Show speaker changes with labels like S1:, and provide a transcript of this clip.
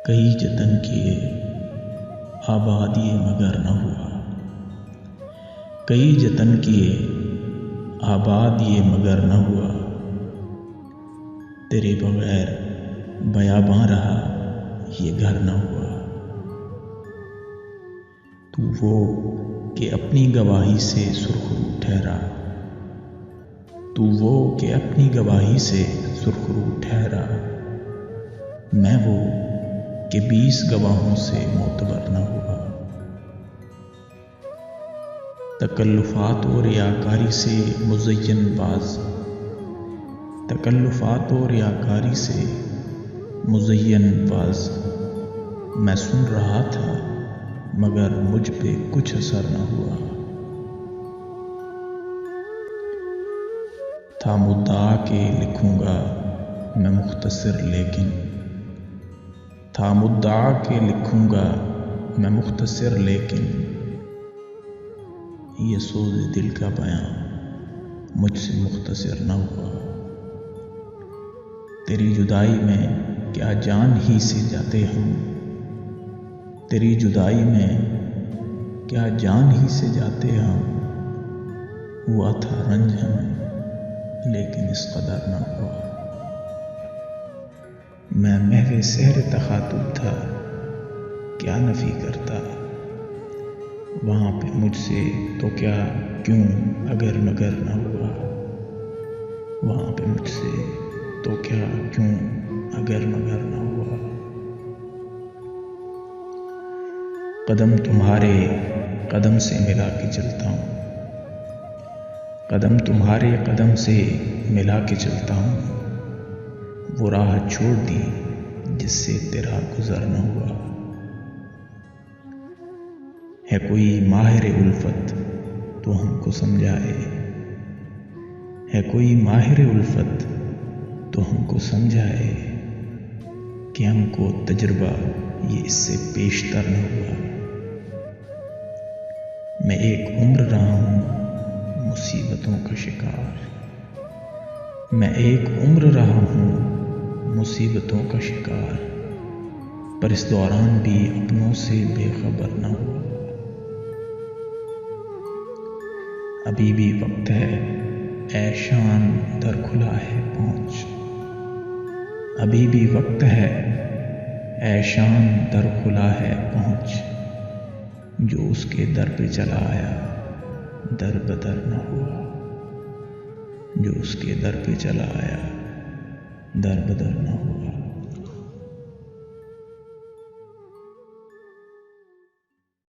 S1: کئی جتن کیے آباد یہ مگر نہ ہوا، کئی جتن کیے آباد یہ مگر نہ ہوا، تیرے بغیر بیاباں رہا یہ گھر نہ ہوا۔ تو وہ کہ اپنی گواہی سے سرخرو ٹھہرا، تو وہ کہ اپنی گواہی سے سرخرو ٹھہرا، میں وہ کہ 20 گواہوں سے معتبر نہ ہوا۔ تکلفات و ریاکاری سے مزین باز، تکلفات و ریاکاری سے مزین باز، میں سن رہا تھا مگر مجھ پہ کچھ اثر نہ ہوا۔ تھا مدعا کہ لکھوں گا میں مختصر لیکن، تھا مدعا کہ لکھوں گا میں مختصر لیکن، یہ سوز دل کا بیان مجھ سے مختصر نہ ہوا۔ تیری جدائی میں کیا جان ہی سے جاتے ہم، تیری جدائی میں کیا جان ہی سے جاتے ہم، ہوا تھا رنج ہمیں لیکن اس قدر نہ ہوا۔ میں محو سحر تخاطب تھا کیا نفی کرتا، وہاں پہ مجھ سے تو کیا کیوں اگر مگر نہ ہوا، وہاں پہ مجھ سے تو کیا کیوں اگر مگر نہ ہوا۔ قدم تمہارے قدم سے ملا کے چلتا ہوں، قدم تمہارے قدم سے ملا کے چلتا ہوں، وہ راہ چھوڑ دی جس سے تیرا گزر نہ ہوا۔ ہے کوئی ماہر الفت تو ہم کو سمجھائے، ہے کوئی ماہر الفت تو ہم کو سمجھائے، کہ ہم کو تجربہ یہ اس سے پیشتر نہ ہوا۔ میں ایک عمر رہا ہوں مصیبتوں کا شکار، میں ایک عمر رہا ہوں مصیبتوں کا شکار، پر اس دوران بھی اپنوں سے بے خبر نہ ہوا۔ ابھی بھی وقت ہے اے شان در کھلا ہے پہنچ، ابھی بھی وقت ہے اے شان در کھلا ہے پہنچ، جو اس کے در پہ چلا آیا در بدر نہ ہوا، جو اس کے در پہ چلا آیا در بدر نہ ہوا۔